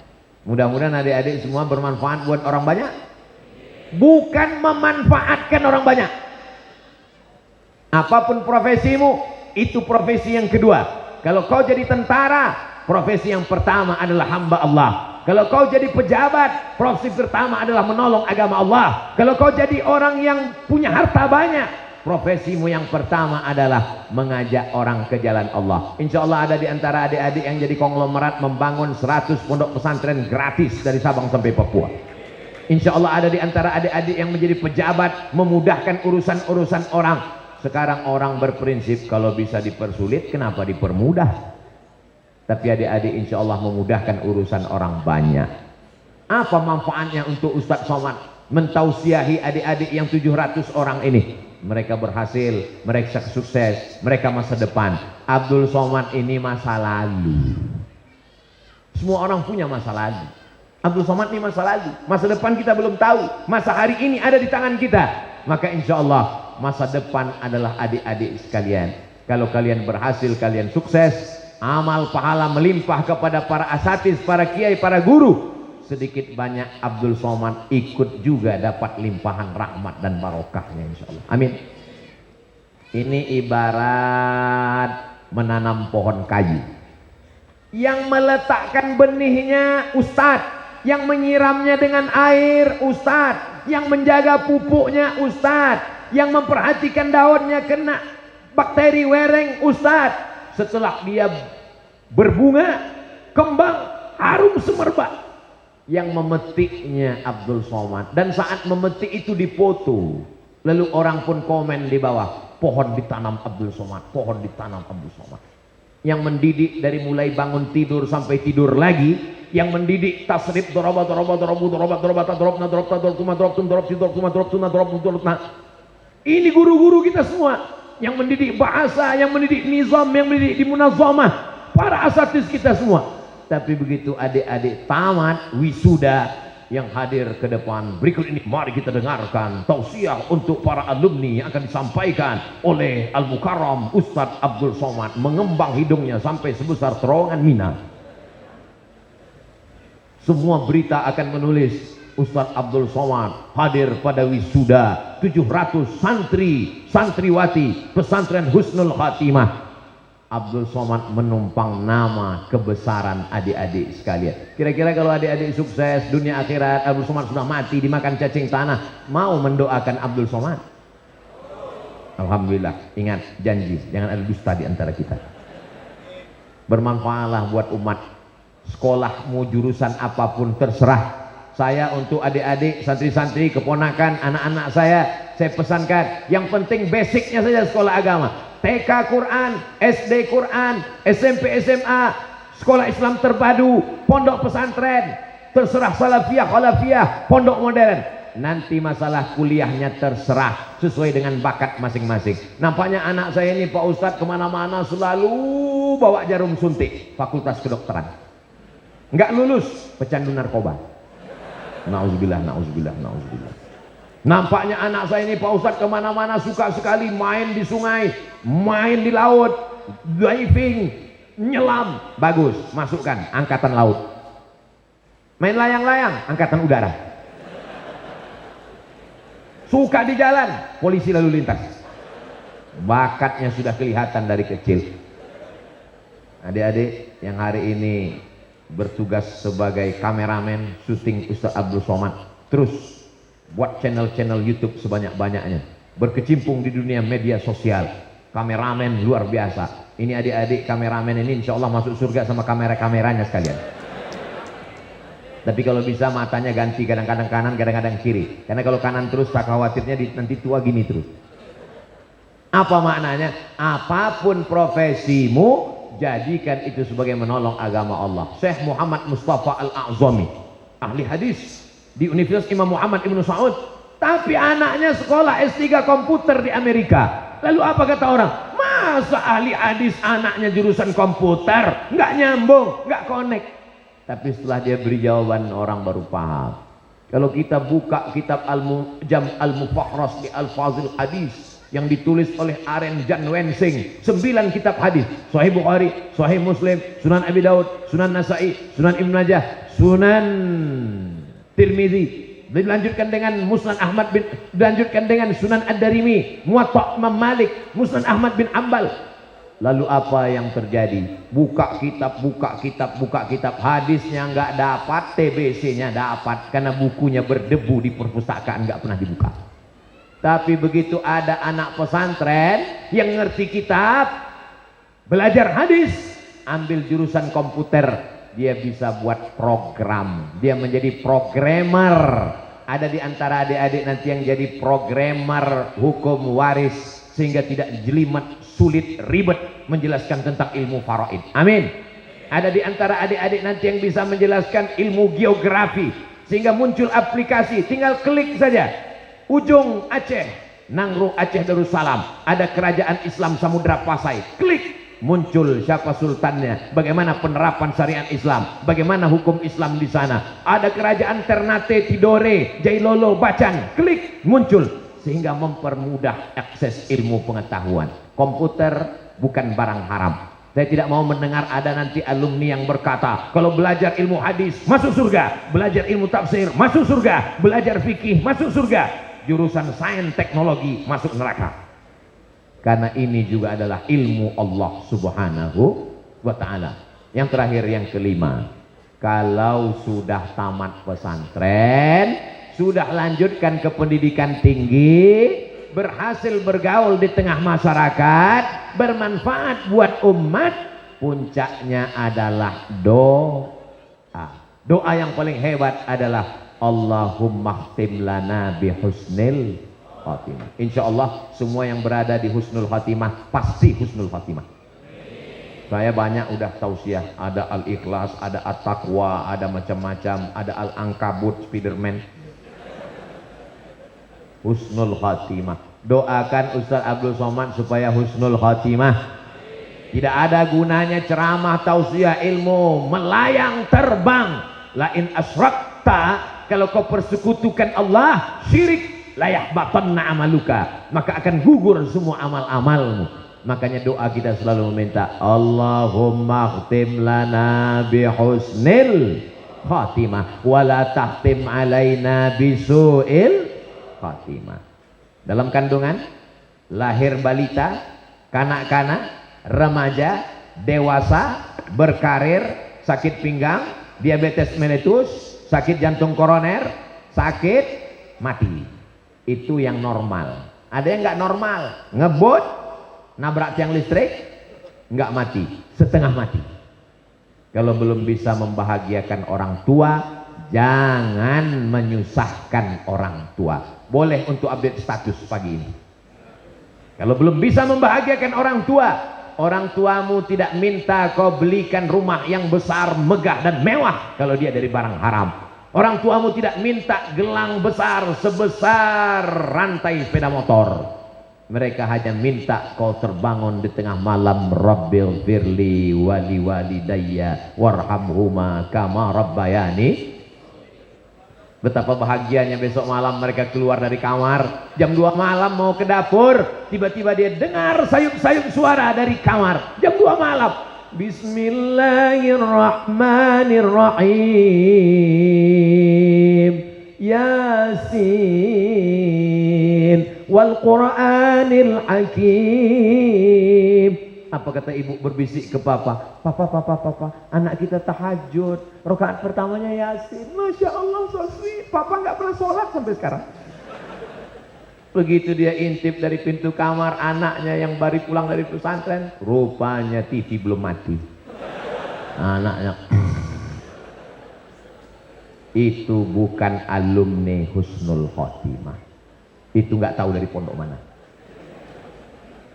Mudah-mudahan adik-adik semua bermanfaat buat orang banyak, bukan memanfaatkan orang banyak. Apapun profesimu, itu profesi yang kedua. Kalau kau jadi tentara, profesi yang pertama adalah hamba Allah. Kalau kau jadi pejabat, profesi pertama adalah menolong agama Allah. Kalau kau jadi orang yang punya harta banyak, profesimu yang pertama adalah mengajak orang ke jalan Allah. Insya Allah ada di antara adik-adik yang jadi konglomerat membangun 100 pondok pesantren gratis dari Sabang sampai Papua. Insya Allah ada di antara adik-adik yang menjadi pejabat memudahkan urusan-urusan orang. Sekarang orang berprinsip kalau bisa dipersulit, kenapa dipermudah? Tapi adik-adik insya Allah memudahkan urusan orang banyak. Apa manfaatnya untuk Ustaz Somad mentausiahi adik-adik yang 700 orang ini? Mereka berhasil, mereka sukses, mereka masa depan. Abdul Somad ini masa lalu. Semua orang punya masa lalu. Abdul Somad ini masa lalu. Masa depan kita belum tahu. Masa hari ini ada di tangan kita. Maka insya Allah masa depan adalah adik-adik sekalian. Kalau kalian berhasil, kalian sukses, amal pahala melimpah kepada para asatiz, para kiai, para guru. Sedikit banyak Abdul Somad ikut juga dapat limpahan rahmat dan barokahnya insya Allah. Amin. Ini ibarat menanam pohon kayu. Yang meletakkan benihnya Ustadz, yang menyiramnya dengan air Ustadz, yang menjaga pupuknya Ustadz, yang memperhatikan daunnya kena bakteri wereng Ustadz. Setelah dia berbunga, kembang, harum semerbak, yang memetiknya Abdul Somad. Dan saat memetik itu dipoto, lalu orang pun komen di bawah, pohon ditanam Abdul Somad, pohon ditanam Abdul Somad. Yang mendidik dari mulai bangun tidur sampai tidur lagi, yang mendidik tasrif ini guru-guru kita semua yang mendidik bahasa, yang mendidik nizam, yang mendidik di munazamah, para asatiz kita semua. Tapi begitu adik-adik tamat wisuda yang hadir ke depan, berikut ini mari kita dengarkan tausiah untuk para alumni yang akan disampaikan oleh Al-Mukarram Ustadz Abdul Somad, mengembang hidungnya sampai sebesar terowongan Mina. Semua berita akan menulis Ustadz Abdul Somad hadir pada wisuda 700 santriwati pesantren Husnul Khatimah. Abdul Somad menumpang nama kebesaran adik-adik sekalian. Kira-kira kalau adik-adik sukses dunia akhirat, Abdul Somad sudah mati dimakan cacing tanah, mau mendoakan Abdul Somad? Alhamdulillah. Ingat janji, jangan ada dusta di antara kita. Bermanfaatlah buat umat. Sekolahmu jurusan apapun terserah. Saya untuk adik-adik, santri-santri, keponakan, anak-anak saya pesankan yang penting basicnya saja sekolah agama. TK Quran, SD Quran, SMP SMA, sekolah Islam terpadu, pondok pesantren, terserah salafiyah, khalafiyah, pondok modern. Nanti masalah kuliahnya terserah sesuai dengan bakat masing-masing. Nampaknya anak saya ini Pak Ustadz kemana-mana selalu bawa jarum suntik fakultas kedokteran. Nggak lulus, pecandu narkoba. Nauzubillah, nauzubillah, nauzubillah. Nampaknya anak saya ini Pak Ustadz kemana-mana suka sekali main di sungai, main di laut, diving, nyelam. Bagus, masukkan angkatan laut. Main layang-layang, angkatan udara. Suka di jalan, polisi lalu lintas. Bakatnya sudah kelihatan dari kecil. Adik-adik yang hari ini bertugas sebagai kameramen syuting Ustaz Abdul Somad, terus buat channel-channel YouTube sebanyak-banyaknya, berkecimpung di dunia media sosial, kameramen luar biasa. Ini adik-adik kameramen ini insya Allah masuk surga sama kamera-kameranya sekalian. Tapi kalau bisa matanya ganti, kadang-kadang kanan, kadang-kadang kiri. Karena kalau kanan terus tak khawatirnya nanti tua gini terus. Apa maknanya? Apapun profesimu, jadikan itu sebagai menolong agama Allah. Syekh Muhammad Mustafa Al-A'zami, ahli hadis di Universitas Imam Muhammad Ibn Saud, tapi anaknya sekolah S3 komputer di Amerika. Lalu apa kata orang? Masa ahli hadis anaknya jurusan komputer? Nggak nyambung, nggak connect. Tapi setelah dia beri jawaban, orang baru paham. Kalau kita buka kitab Jam Al-Mufahras di Al-Fazil Hadis yang ditulis oleh Aren Jan Wensing, 9 kitab hadis, Sahih Bukhari, Sahih Muslim, Sunan Abi Daud, Sunan Nasai, Sunan Ibn Majah, Sunan Tirmizi, dilanjutkan dengan Musnad Ahmad bin, dilanjutkan dengan Sunan Ad-Darimi, Muwatta' Imam Malik, Musnad Ahmad bin Ambal. Lalu apa yang terjadi? Buka kitab, buka kitab, buka kitab, hadisnya nggak dapat, TBC-nya dapat, karena bukunya berdebu di perpustakaan, nggak pernah dibuka. Tapi begitu ada anak pesantren yang ngerti kitab, belajar hadis, ambil jurusan komputer, dia bisa buat program, dia menjadi programmer. Ada di antara adik-adik nanti yang jadi programmer hukum waris, sehingga tidak jelimet, sulit, ribet menjelaskan tentang ilmu faraid. Amin. Ada di antara adik-adik nanti yang bisa menjelaskan ilmu geografi, sehingga muncul aplikasi, tinggal klik saja. Ujung Aceh, Nangrung Aceh Darussalam, ada kerajaan Islam Samudra Pasai. Klik, muncul siapa sultannya, bagaimana penerapan syariat Islam, bagaimana hukum Islam di sana. Ada kerajaan Ternate, Tidore, Jailolo, Bacan. Klik, muncul, sehingga mempermudah akses ilmu pengetahuan. Komputer bukan barang haram. Saya tidak mau mendengar ada nanti alumni yang berkata, kalau belajar ilmu hadis masuk surga, belajar ilmu tafsir masuk surga, belajar fikih masuk surga, jurusan sains teknologi masuk neraka. Karena ini juga adalah ilmu Allah Subhanahu wa ta'ala. Yang terakhir, yang kelima, kalau sudah tamat pesantren, sudah lanjutkan ke pendidikan tinggi, berhasil bergaul di tengah masyarakat, bermanfaat buat umat, puncaknya adalah doa. Doa yang paling hebat adalah Allahumma khtim lana bi husnil khatimah. Insya Allah semua yang berada di husnul khatimah pasti husnul khatimah. Saya banyak udah tausiah, ada Al-Ikhlas, ada At-Taqwa, ada macam-macam, ada Al-Ankabut, Spiderman. Husnul khatimah. Doakan Ustaz Abdul Somad supaya husnul khatimah. Tidak ada gunanya ceramah, tausiah, ilmu melayang terbang. Lain asrakta, kalau kau persekutukan Allah, syirik, la yahbatanna amaluka, maka akan gugur semua amal-amalmu. Makanya doa kita selalu meminta Allahumma khtim lana bi husnil khatimah wa la tahtim alaina bisu'il khatimah. Dalam kandungan, lahir balita, kanak-kanak, remaja, dewasa, berkarir, sakit pinggang, diabetes mellitus, sakit jantung koroner, sakit mati. Itu yang normal. Ada yang nggak normal, ngebut, nabrak tiang listrik, nggak mati, setengah mati. Kalau belum bisa membahagiakan orang tua, jangan menyusahkan orang tua. Boleh untuk update status pagi ini. Kalau belum bisa membahagiakan orang tua, orang tuamu tidak minta kau belikan rumah yang besar, megah dan mewah kalau dia dari barang haram. Orang tuamu tidak minta gelang besar sebesar rantai sepeda motor. Mereka hanya minta kau terbangun di tengah malam. Rabbil firli wali walidayya warhamhuma kama rabbayani. Betapa bahagianya besok malam mereka keluar dari kamar. Jam 2 malam mau ke dapur. Tiba-tiba dia dengar sayup-sayup suara dari kamar. Jam 2 malam. Bismillahirrahmanirrahim. Yasin wal Qur'anil Hakim. Apa kata ibu berbisik ke papa? Papa, anak kita tahajud. Rakaat pertamanya Yasin. Masya Allah, so sweet. Papa nggak pernah sholat sampai sekarang. Begitu dia intip dari pintu kamar anaknya yang baru pulang dari pesantren, rupanya TV belum mati. Anaknya itu bukan alumni Husnul Khotimah. Itu nggak tahu dari pondok mana.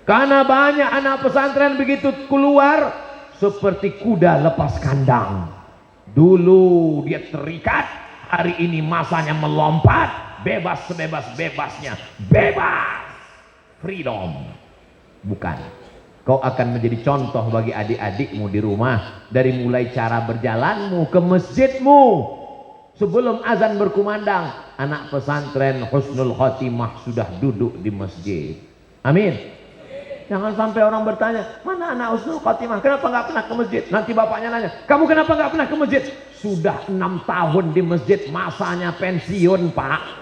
Karena banyak anak pesantren begitu keluar seperti kuda lepas kandang. Dulu dia terikat, hari ini masanya melompat. Bebas sebebas-bebasnya, bebas, freedom. Bukan, kau akan menjadi contoh bagi adik-adikmu di rumah. Dari mulai cara berjalanmu ke masjidmu sebelum azan berkumandang, anak pesantren Husnul Khotimah sudah duduk di masjid. Amin. Jangan sampai orang bertanya, mana anak Husnul Khotimah, kenapa nggak pernah ke masjid? Nanti bapaknya nanya, kamu kenapa nggak pernah ke masjid? Sudah 6 tahun di masjid, masanya pensiun pak.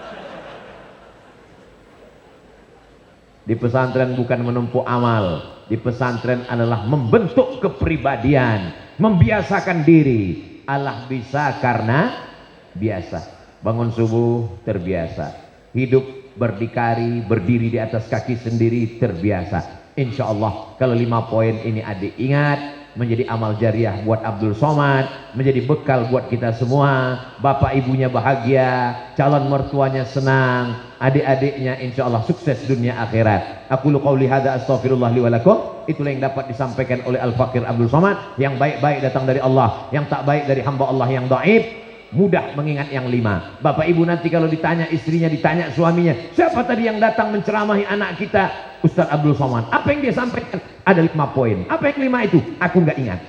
Di pesantren bukan menumpuk amal. Di pesantren adalah membentuk kepribadian, membiasakan diri. Allah bisa karena biasa. Bangun subuh terbiasa. Hidup berdikari, berdiri di atas kaki sendiri terbiasa. Insya Allah kalau 5 poin ini adik ingat, menjadi amal jariah buat Abdul Somad, menjadi bekal buat kita semua. Bapak ibunya bahagia, calon mertuanya senang, adik-adiknya insya Allah sukses dunia akhirat. Aku qauli hadza astaghfirullah li wa lakum. Itulah yang dapat disampaikan oleh Al-Fakir Abdul Somad. Yang baik-baik datang dari Allah, yang tak baik dari hamba Allah yang dhaif. Mudah mengingat yang 5. Bapak ibu nanti kalau ditanya istrinya, ditanya suaminya, siapa tadi yang datang menceramahi anak kita? Ustaz Abdul Somad. Apa yang dia sampaikan? Ada 5 poin. Apa yang 5 itu? Aku nggak ingat.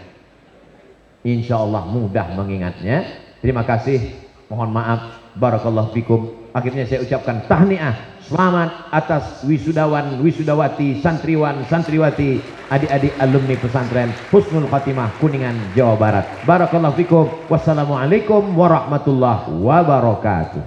Insya Allah mudah mengingatnya. Terima kasih. Mohon maaf. Barakallahu fikum. Akhirnya saya ucapkan tahniah, selamat atas wisudawan, wisudawati, santriwan, santriwati, adik-adik alumni pesantren Husnul Khotimah Kuningan, Jawa Barat. Barakallahu fikum. Wassalamualaikum warahmatullahi wabarakatuh.